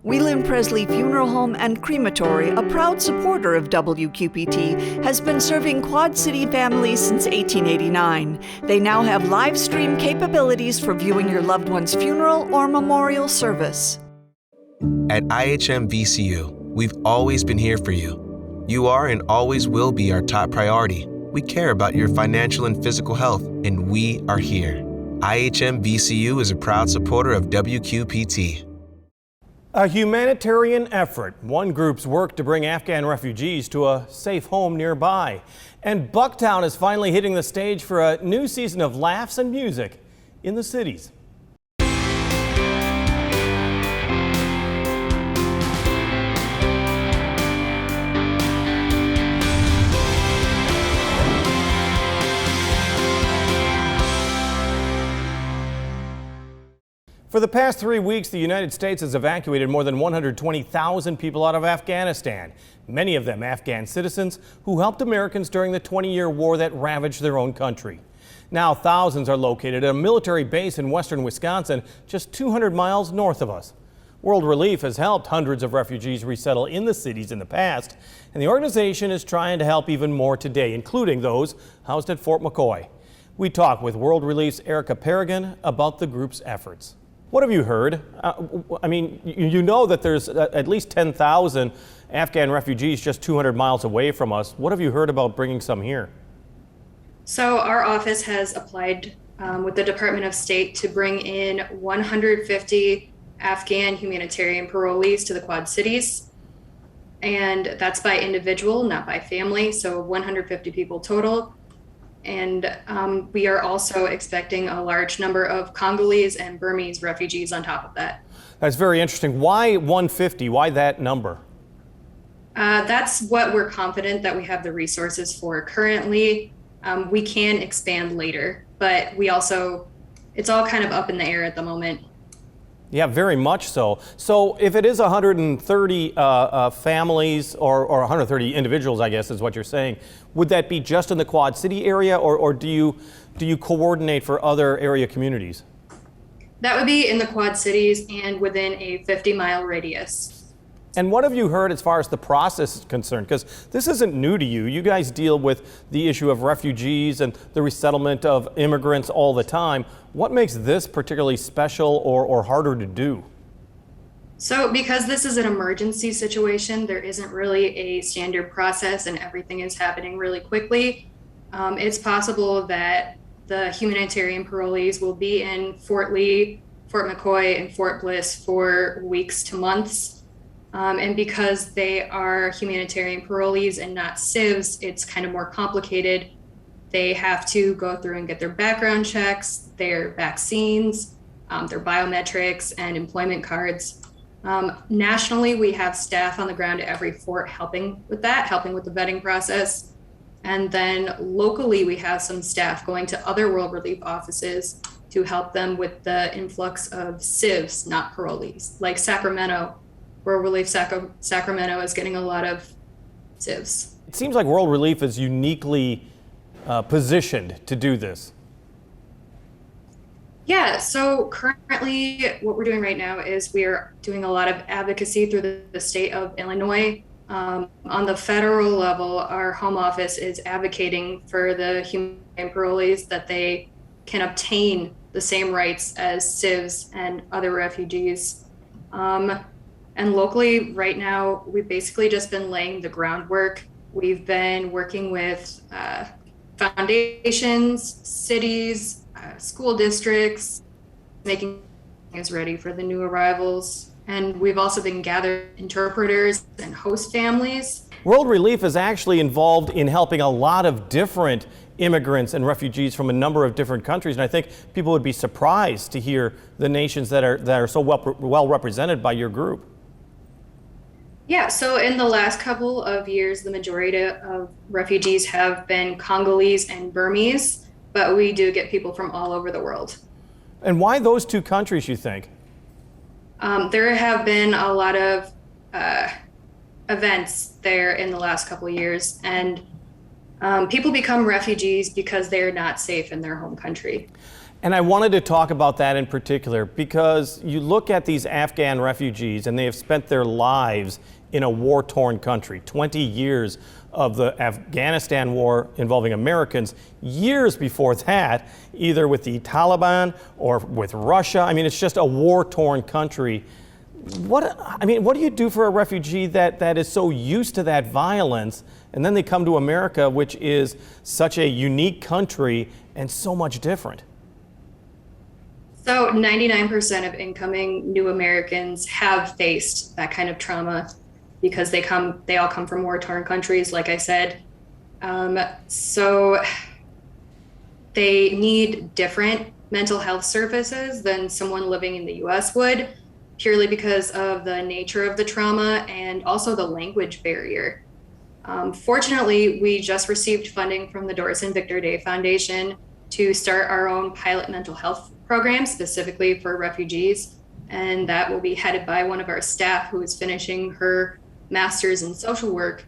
Whelan Presley Funeral Home and Crematory, a proud supporter of WQPT, has been serving Quad City families since 1889. They now have live stream capabilities for viewing your loved one's funeral or memorial service. At IHM VCU, we've always been here for you. You are and always will be our top priority. We care about your financial and physical health, and we are here. IHM VCU is a proud supporter of WQPT. A humanitarian effort. One group's work to bring Afghan refugees to a safe home nearby. And Bucktown is finally hitting the stage for a new season of laughs and music in the cities. For the past 3 weeks, the United States has evacuated more than 120,000 people out of Afghanistan, many of them Afghan citizens who helped Americans during the 20-year war that ravaged their own country. Now thousands are located at a military base in western Wisconsin, just 200 miles north of us. World Relief has helped hundreds of refugees resettle in the cities in the past, and the organization is trying to help even more today, including those housed at Fort McCoy. We talk with World Relief's Erica Paragon about the group's efforts. What have you heard? You know that there's at least 10,000 Afghan refugees just 200 miles away from us. What have you heard about bringing some here? So our office has applied with the Department of State to bring in 150 Afghan humanitarian parolees to the Quad Cities. And that's by individual, not by family. So 150 people total. And we are also expecting a large number of Congolese and Burmese refugees on top of that. That's very interesting. Why 150? Why that number? That's what we're confident that we have the resources for currently. We can expand later, but it's all kind of up in the air at the moment. Yeah, very much so. So if it is 130 families or 130 individuals, I guess is what you're saying, would that be just in the Quad City area, or do you coordinate for other area communities? That would be in the Quad Cities and within a 50-mile radius. And what have you heard as far as the process is concerned? Because this isn't new to you. You guys deal with the issue of refugees and the resettlement of immigrants all the time. What makes this particularly special or harder to do? So because this is an emergency situation, there isn't really a standard process and everything is happening really quickly. It's possible that the humanitarian parolees will be in Fort Lee, Fort McCoy, and Fort Bliss for weeks to months. And because they are humanitarian parolees and not civs, it's kind of more complicated. They have to go through and get their background checks, their vaccines, their biometrics, and employment cards. Nationally, we have staff on the ground at every fort helping with that, helping with the vetting process. And then locally, we have some staff going to other World Relief offices to help them with the influx of civs, not parolees, like Sacramento. World Relief Sacramento is getting a lot of civs. It seems like World Relief is uniquely positioned to do this. Yeah, so currently what we're doing right now is we're doing a lot of advocacy through the state of Illinois. On the federal level, our home office is advocating for the humanitarian parolees that they can obtain the same rights as civs and other refugees. And locally, right now, we've basically just been laying the groundwork. We've been working with foundations, cities, school districts, making things ready for the new arrivals. And we've also been gathering interpreters and host families. World Relief is actually involved in helping a lot of different immigrants and refugees from a number of different countries. And I think people would be surprised to hear the nations that are so well represented by your group. Yeah, so in the last couple of years, the majority of refugees have been Congolese and Burmese, but we do get people from all over the world. And why those two countries, you think? There have been a lot of events there in the last couple of years, and people become refugees because they're not safe in their home country. And I wanted to talk about that in particular because you look at these Afghan refugees and they have spent their lives in a war-torn country, 20 years of the Afghanistan war involving Americans, years before that, either with the Taliban or with Russia. I mean, it's just a war-torn country. What do you do for a refugee that is so used to that violence, and then they come to America, which is such a unique country and so much different? So 99% of incoming new Americans have faced that kind of trauma because they all come from war-torn countries, like I said. So they need different mental health services than someone living in the US would, purely because of the nature of the trauma and also the language barrier. Fortunately, we just received funding from the Doris and Victor Day Foundation to start our own pilot mental health program specifically for refugees. And that will be headed by one of our staff who is finishing her master's in social work.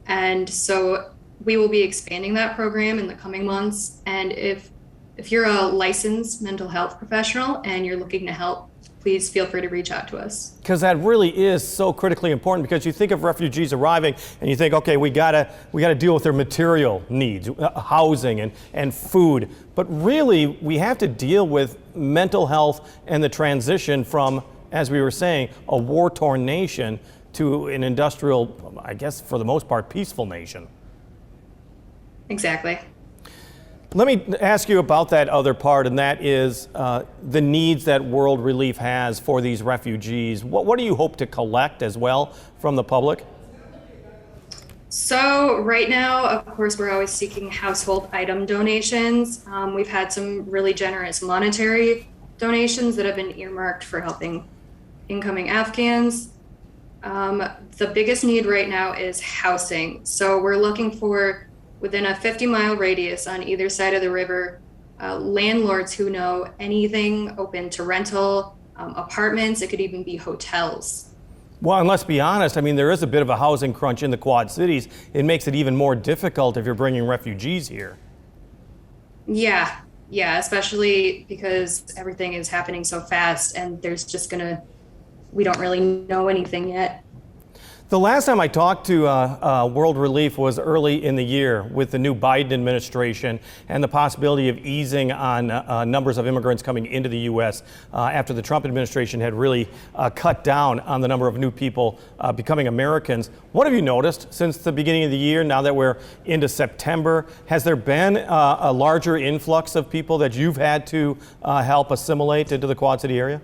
And so we will be expanding that program in the coming months. And if you're a licensed mental health professional and you're looking to help, please feel free to reach out to us. Because that really is so critically important, because you think of refugees arriving and you think, okay, we gotta deal with their material needs, housing and food. But really, we have to deal with mental health and the transition from, as we were saying, a war-torn nation to an industrial, I guess for the most part, peaceful nation. Exactly. Let me ask you about that other part, and that is the needs that World Relief has for these refugees. What do you hope to collect as well from the public? So right now, of course, we're always seeking household item donations. We've had some really generous monetary donations that have been earmarked for helping incoming Afghans. The biggest need right now is housing. So we're looking for, within a 50-mile radius on either side of the river, landlords who know anything open to rental, apartments. It could even be hotels. Well, and let's be honest, I mean, there is a bit of a housing crunch in the Quad Cities. It makes it even more difficult if you're bringing refugees here. Yeah, especially because everything is happening so fast and we don't really know anything yet. The last time I talked to World Relief was early in the year with the new Biden administration and the possibility of easing on numbers of immigrants coming into the U.S. After the Trump administration had really cut down on the number of new people becoming Americans. What have you noticed since the beginning of the year, now that we're into September? Has there been a larger influx of people that you've had to help assimilate into the Quad City area?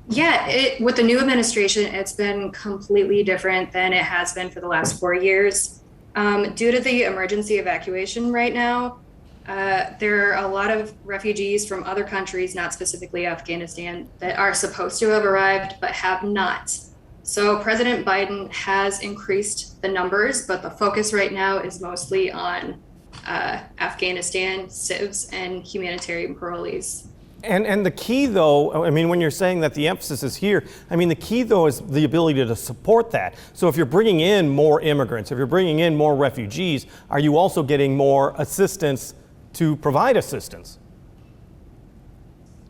Yeah, with the new administration, it's been completely different than it has been for the last 4 years. Due to the emergency evacuation right now, there are a lot of refugees from other countries, not specifically Afghanistan, that are supposed to have arrived but have not. So President Biden has increased the numbers, but the focus right now is mostly on Afghanistan, civs, and humanitarian parolees. And the key, though, I mean, when you're saying that the emphasis is here, I mean, the key, though, is the ability to support that. So if you're bringing in more immigrants, if you're bringing in more refugees, are you also getting more assistance to provide assistance?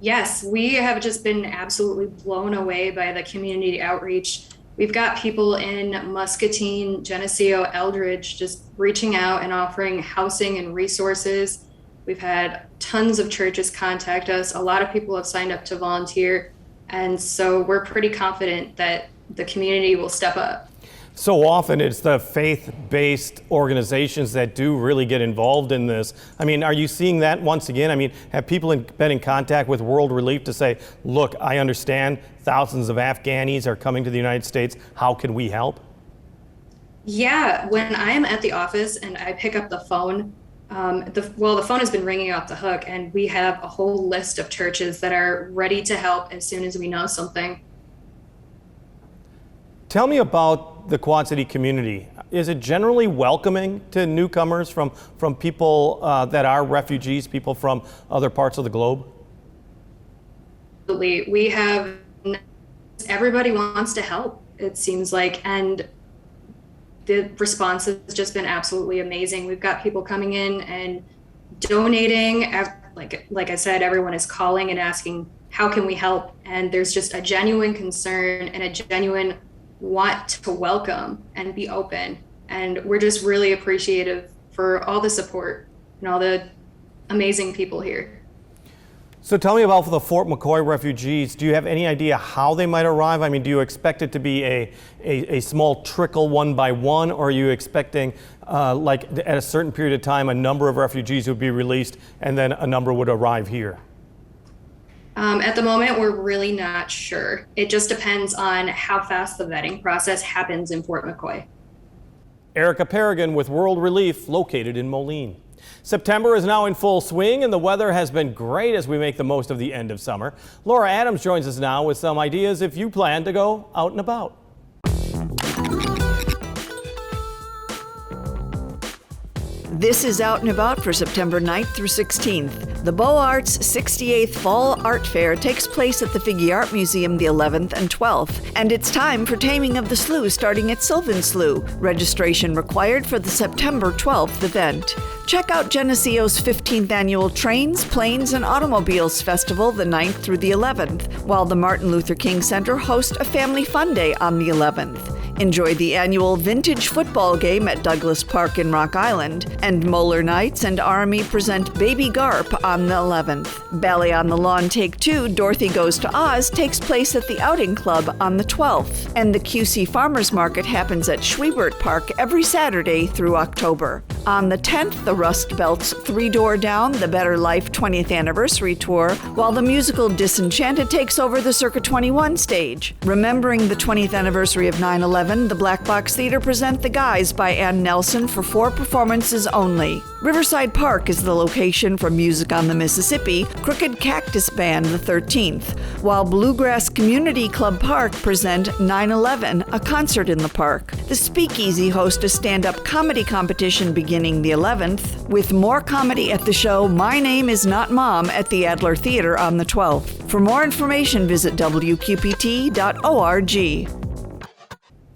Yes, we have just been absolutely blown away by the community outreach. We've got people in Muscatine, Geneseo, Eldridge just reaching out and offering housing and resources. We've had tons of churches contact us. A lot of people have signed up to volunteer. And so we're pretty confident that the community will step up. So often it's the faith-based organizations that do really get involved in this. I mean, are you seeing that once again? I mean, have people been in contact with World Relief to say, look, I understand thousands of Afghanis are coming to the United States. How can we help? Yeah, when I am at the office and I pick up the phone, the phone has been ringing off the hook, and we have a whole list of churches that are ready to help as soon as we know something. Tell me about the Quad City community. Is it generally welcoming to newcomers from people that are refugees, people from other parts of the globe? Absolutely. We have, everybody wants to help, it seems like, and the response has just been absolutely amazing. We've got people coming in and donating like I said, everyone is calling and asking, how can we help? And there's just a genuine concern and a genuine want to welcome and be open. And we're just really appreciative for all the support and all the amazing people here. So tell me about the Fort McCoy refugees. Do you have any idea how they might arrive? I mean, do you expect it to be a small trickle one by one, or are you expecting like at a certain period of time a number of refugees would be released and then a number would arrive here? At the moment, we're really not sure. It just depends on how fast the vetting process happens in Fort McCoy. Erica Paragon with World Relief, located in Moline. September is now in full swing and the weather has been great as we make the most of the end of summer. Laura Adams joins us now with some ideas if you plan to go out and about. This is Out and About for September 9th through 16th. The Beaux Arts 68th Fall Art Fair takes place at the Figge Art Museum the 11th and 12th, and it's time for Taming of the Slough starting at Sylvan Slough. Registration required for the September 12th event. Check out Geneseo's 15th annual Trains, Planes, and Automobiles Festival the 9th through the 11th, while the Martin Luther King Center hosts a Family Fun Day on the 11th. Enjoy the annual Vintage Football Game at Douglas Park in Rock Island, and Moeller Nights and Army present Baby Garp on the 11th. Ballet on the Lawn Take 2, Dorothy Goes to Oz takes place at the Outing Club on the 12th, and the QC Farmers Market happens at Schwiebert Park every Saturday through October. On the 10th, the Rust Belt's Three Door Down, the Better Life 20th Anniversary Tour, while the musical Disenchanted takes over the Circa 21 stage. Remembering the 20th anniversary of 9/11, the Black Box Theater present The Guys by Ann Nelson for 4 performances only. Riverside Park is the location for Music on the Mississippi, Crooked Cactus Band the 13th, while Bluegrass Community Club Park present 9/11, a concert in the park. The Speakeasy host a stand-up comedy competition beginning the 11th, with more comedy at the show My Name Is Not Mom at the Adler Theater on the 12th. For more information, visit wqpt.org.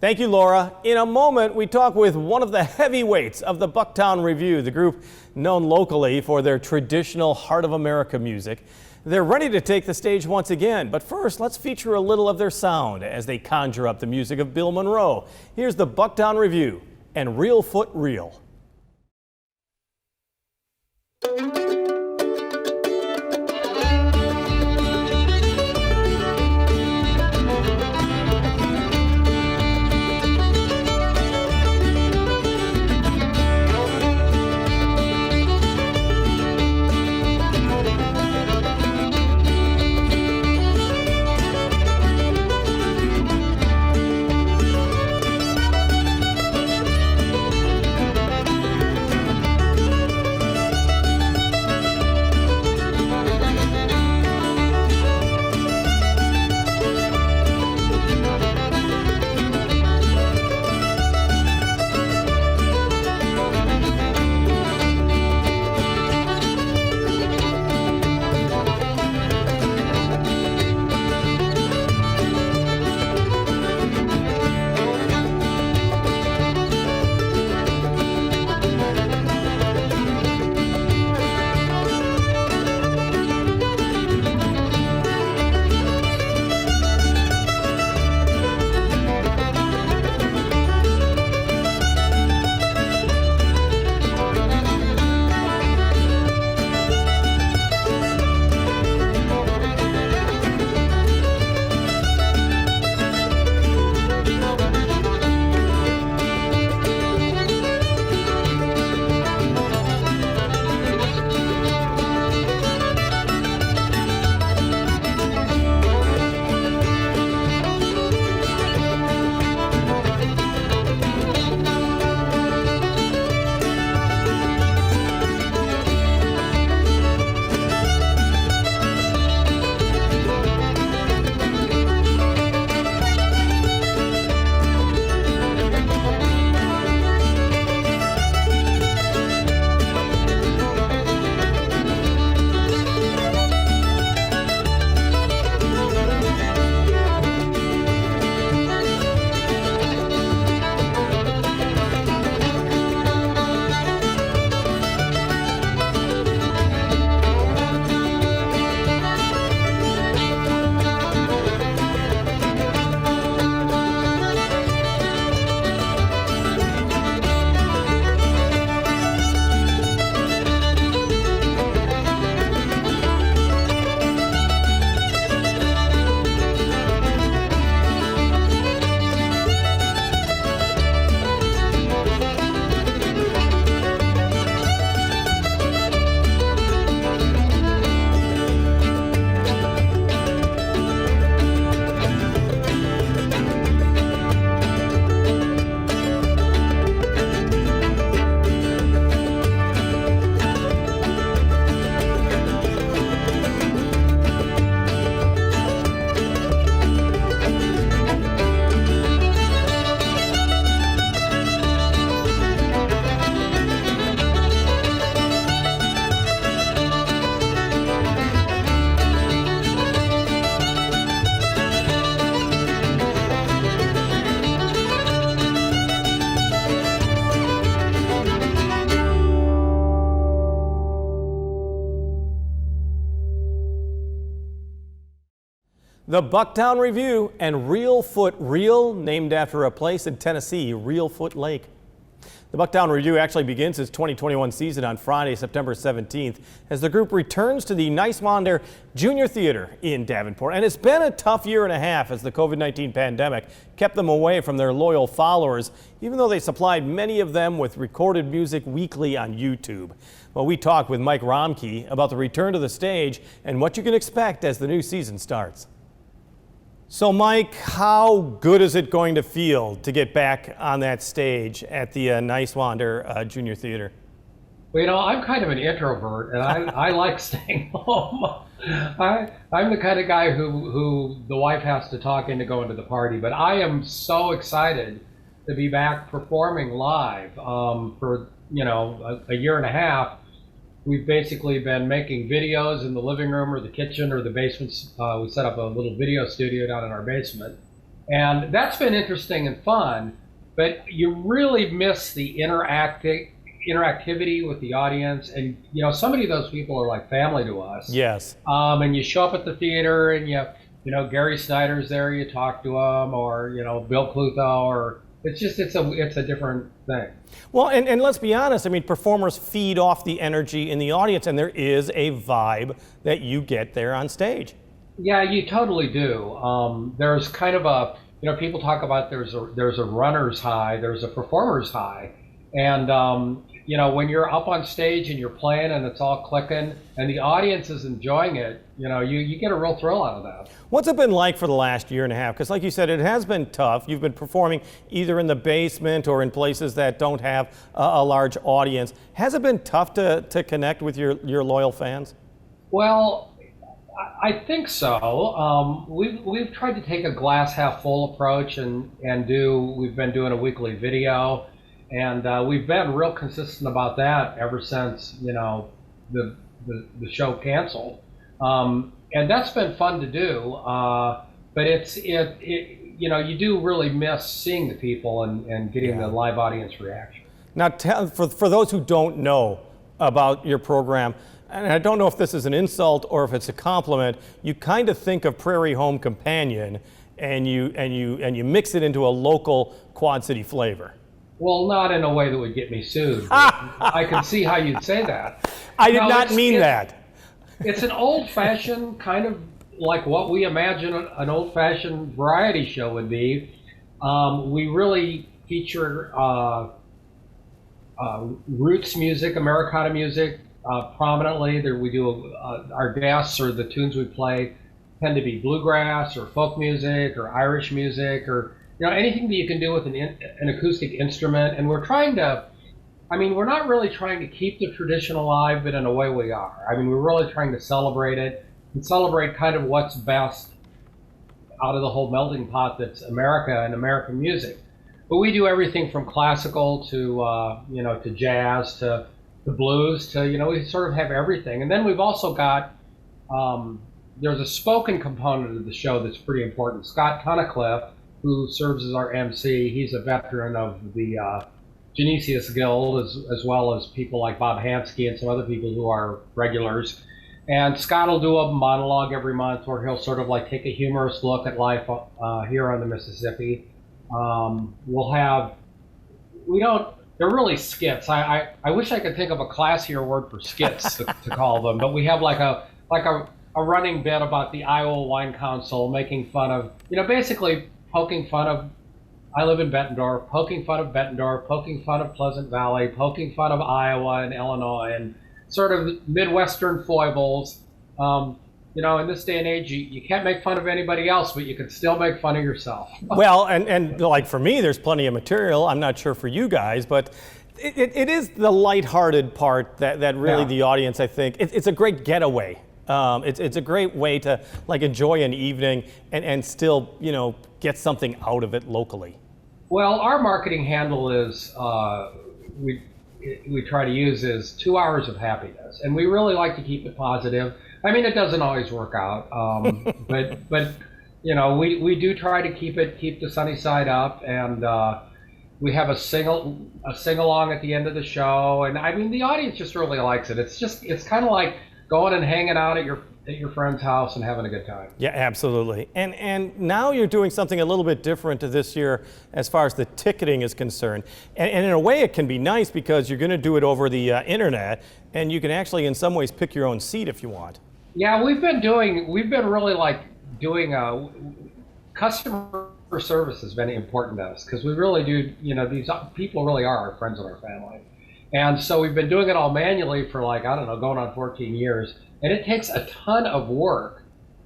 Thank you, Laura. In a moment, we talk with one of the heavyweights of the Bucktown Revue, the group known locally for their traditional Heart of America music. They're ready to take the stage once again, but first, let's feature a little of their sound as they conjure up the music of Bill Monroe. Here's the Bucktown Revue and Real Foot Reel. The Bucktown Review and Real Foot Reel, named after a place in Tennessee, Real Foot Lake. The Bucktown Review actually begins its 2021 season on Friday, September 17th, as the group returns to the Niswander Junior Theater in Davenport. And it's been a tough year and a half as the COVID-19 pandemic kept them away from their loyal followers, even though they supplied many of them with recorded music weekly on YouTube. Well, we talked with Mike Romke about the return to the stage and what you can expect as the new season starts. So, Mike, how good is it going to feel to get back on that stage at the Niswander Junior Theater? Well, I'm kind of an introvert, and I like staying home. I'm the kind of guy who the wife has to talk into going to the party, but I am so excited to be back performing live. For a year and a half, we've basically been making videos in the living room or the kitchen or the basement. We set up a little video studio down in our basement. And that's been interesting and fun, but you really miss the interactivity with the audience. And, so many of those people are like family to us. Yes. And you show up at the theater and Gary Snyder's there, you talk to him, or, Bill Clutho, or it's a different thing. Well, and let's be honest, I mean, performers feed off the energy in the audience, and there is a vibe that you get there on stage. Yeah, you totally do. There's kind of a, people talk about there's a runner's high, there's a performer's high. And, when you're up on stage and you're playing and it's all clicking and the audience is enjoying it, you get a real thrill out of that. What's it been like for the last year and a half? Because like you said, it has been tough. You've been performing either in the basement or in places that don't have a large audience. Has it been tough to connect with your loyal fans? Well, I think so. We've tried to take a glass half full approach and we've been doing a weekly video. And we've been real consistent about that ever since, the show canceled. And that's been fun to do. But you do really miss seeing the people and getting the live audience reaction. Now, for those who don't know about your program, and I don't know if this is an insult or if it's a compliment, you kind of think of Prairie Home Companion and you mix it into a local Quad City flavor. Well, not in a way that would get me sued. I can see how you'd say that. I did not mean that. It's an old-fashioned kind of like what we imagine an old-fashioned variety show would be. We really feature roots music, Americana music prominently. We do our guests or the tunes we play tend to be bluegrass or folk music or Irish music or anything that you can do with an acoustic instrument. And we're not really trying to keep the tradition alive, but in a way we are. I mean, we're really trying to celebrate it and celebrate kind of what's best out of the whole melting pot that's America and American music. But we do everything from classical to, to jazz, to blues, to, we sort of have everything. And then we've also got, there's a spoken component of the show that's pretty important. Scott Tunnicliffe, who serves as our MC. He's a veteran of the Genesius Guild, as well as people like Bob Hansky and some other people who are regulars. And Scott will do a monologue every month where he'll sort of like take a humorous look at life here on the Mississippi. They're really skits. I wish I could think of a classier word for skits to call them, but we have like a running bit about the Iowa Wine Council making fun of, basically poking fun of, I live in Bettendorf, poking fun of Bettendorf, poking fun of Pleasant Valley, poking fun of Iowa and Illinois, and sort of Midwestern foibles. In this day and age, you can't make fun of anybody else, but you can still make fun of yourself. Well, and like for me, there's plenty of material. I'm not sure for you guys, but it is the lighthearted part that really the audience, I think, it's a great getaway. It's a great way to like enjoy an evening and still, get something out of it locally. Well, our marketing handle is, we try to use is 2 hours of happiness. And we really like to keep it positive. I mean, it doesn't always work out, but we do try to keep the sunny side up, and we have a sing along at the end of the show, and I mean the audience just really likes it. It's kind of like going and hanging out at your friend's house and having a good time. Yeah, absolutely. And now you're doing something a little bit different this year as far as the ticketing is concerned. And in a way, it can be nice because you're going to do it over the internet, and you can actually, in some ways, pick your own seat if you want. Yeah, we've been really like doing customer service has been important to us because we really do, these people really are our friends and our family. And so we've been doing it all manually for like, I don't know, going on 14 years. And it takes a ton of work.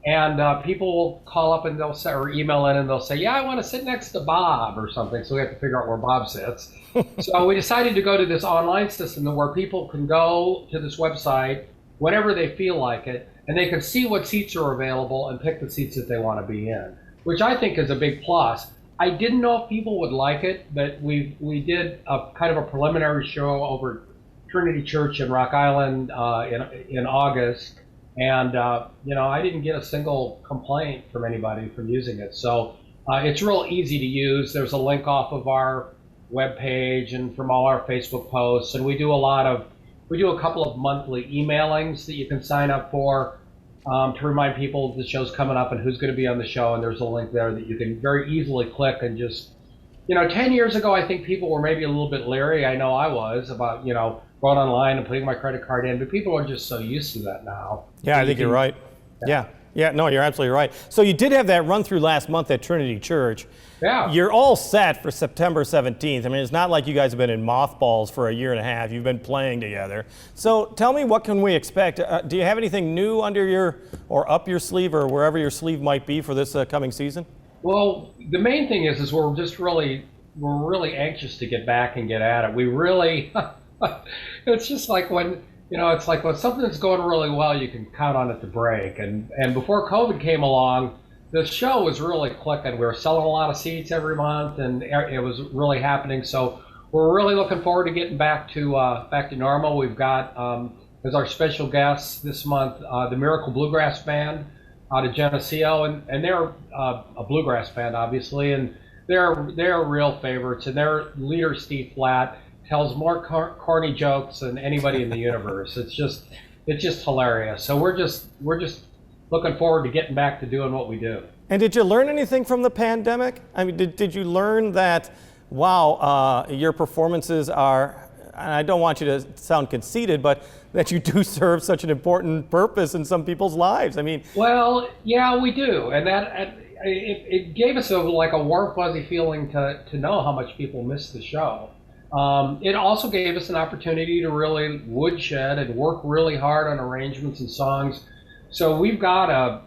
And people will call up and they'll say, or email in and they'll say, yeah, I want to sit next to Bob or something. So we have to figure out where Bob sits. So we decided to go to this online system where people can go to this website whenever they feel like it, and they can see what seats are available and pick the seats that they want to be in, which I think is a big plus. I didn't know if people would like it, but we did a kind of a preliminary show over Trinity Church in Rock Island in August, and I didn't get a single complaint from anybody from using it. So it's real easy to use. There's a link off of our webpage and from all our Facebook posts, and we do a couple of monthly emailings that you can sign up for to remind people the show's coming up and who's going to be on the show, and there's a link there that you can very easily click and just, 10 years ago, I think people were maybe a little bit leery. I know I was about, going online and putting my credit card in, but people are just so used to that now. Yeah, I think you're right. Yeah, no, you're absolutely right. So you did have that run through last month at Trinity Church. Yeah. You're all set for September 17th. I mean, it's not like you guys have been in mothballs for a year and a half. You've been playing together. So tell me, what can we expect? Do you have anything new under or up your sleeve or wherever your sleeve might be for this coming season? Well, the main thing is we're really anxious to get back and get at it. We really, it's just like when, it's like when something's going really well, you can count on it to break. And before COVID came along, the show was really clicking. We were selling a lot of seats every month, and it was really happening. So we're really looking forward to getting back to normal. We've got as our special guests this month the Miracle Bluegrass Band out of Geneseo, and they're a bluegrass band, obviously, and they're real favorites. And their leader, Steve Flatt, tells more corny jokes than anybody in the universe. It's just hilarious. So we're just looking forward to getting back to doing what we do. And did you learn anything from the pandemic? I mean, did you learn that, wow, your performances are, and I don't want you to sound conceited, but that you do serve such an important purpose in some people's lives? I mean, well, yeah, we do, and that it gave us a warm, fuzzy feeling to know how much people miss the show. It also gave us an opportunity to really woodshed and work really hard on arrangements and songs. So we've got a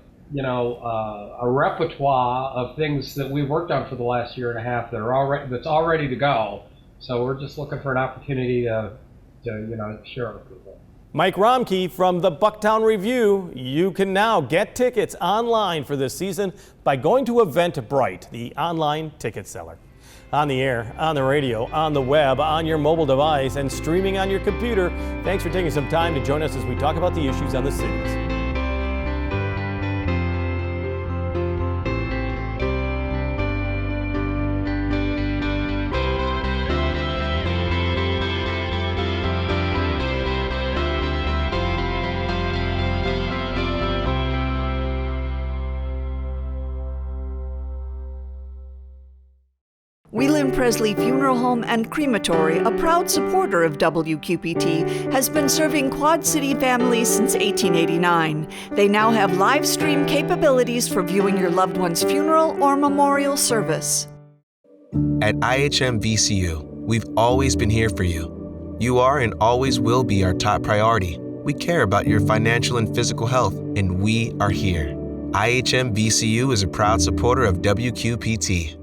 repertoire of things that we've worked on for the last year and a half that's all ready to go. So we're just looking for an opportunity to share with people. Mike Romke from the Bucktown Review. You can now get tickets online for this season by going to Eventbrite, the online ticket seller. On the air, on the radio, on the web, on your mobile device, and streaming on your computer. Thanks for taking some time to join us as we talk about the issues on the cities. Whelan Presley Funeral Home and Crematory, a proud supporter of WQPT, has been serving Quad City families since 1889. They now have live stream capabilities for viewing your loved one's funeral or memorial service. At IHM VCU, we've always been here for you. You are and always will be our top priority. We care about your financial and physical health, and we are here. IHM VCU is a proud supporter of WQPT.